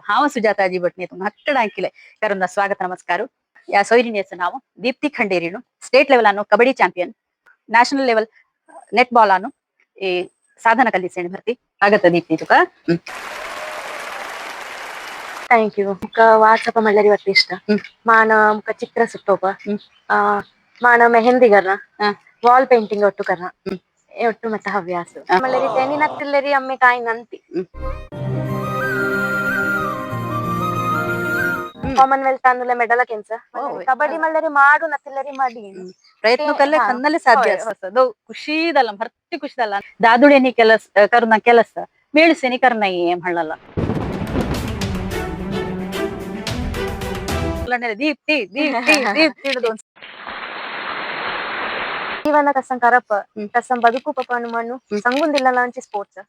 हांव सुजाताजी भटणे तुमकां हट्ट आयकिले कारण स्वागत नमस्कार या सोयरीनेच नाव दीप्ति खंडेरीनु स्टेट लेवल अನ್ನು kabaddi champion national level netball ಅನ್ನು ಈ ಸಾಧನ ಕಲಿಸೇನೆ ಭರ್ತಿ ಆಗತ್ತ ದೀಪ್ತಿ ತುಕ ಥ್ಯಾಂಕ್ ಯು ಮುಖ ವಾಟ್ಸಪ್ ಮಲ್ಲರಿ ಒಟ್ಟು ಇಷ್ಟ ಮಾನ ಮುಖ ಚಿತ್ರ ಸುಟ್ಟೋಪ ಮಾನ ಮೆಹಂದಿಗರ್ನ ವಾಲ್ ಪೇಂಟಿಂಗ್ ಒಟ್ಟು ಕರ್ನ ಒಟ್ಟು ಮತ್ತೆ ಹವ್ಯಾಸ ಮಲ್ಲರಿ ತೆನಿ ನತ್ತಿಲ್ಲರಿ ಅಮ್ಮೆ ಕಾಯಿ ನಂತಿ ಕಾಮನ್ವೆಲ್ತ್ ಅನ್ನುಲೆ ಮೆಡಲ ಕೆನ್ಸ ಕಬಡ್ಡಿ ಮಲ್ಲರಿ ಮಾಡು ನತ್ತಿಲ್ಲರಿ ಮಾಡಿ ಪ್ರಯತ್ನ ಕಲ್ಲೆ ಕನ್ನಲೆ ಸಾಧ್ಯ ಅದು ಖುಷಿದಲ್ಲ ಭರ್ತಿ ಖುಷಿದಲ್ಲ ದಾದುಡೇನಿ ಕೆಲಸ ಕರ್ನ ಕೆಲಸ ಮೇಳಿಸೇನಿ ಕರ್ನ ಏನ್ ಹಳ್ಳಲ್ಲ ದೀಪ್ತಿ ದೀಪ್ತಿ ದೀಪ್ತಿ ಜೀವನ ಕಸಂ ಕರಪ ಕಸಂ ಬದುಕು ಪಪ್ಪನು ಮಣ್ಣು ಸಂಗುಂದಿಲ್ಲ ಲಾಂಚಿ ಸ್ಪೋರ್ಟ್ಸ್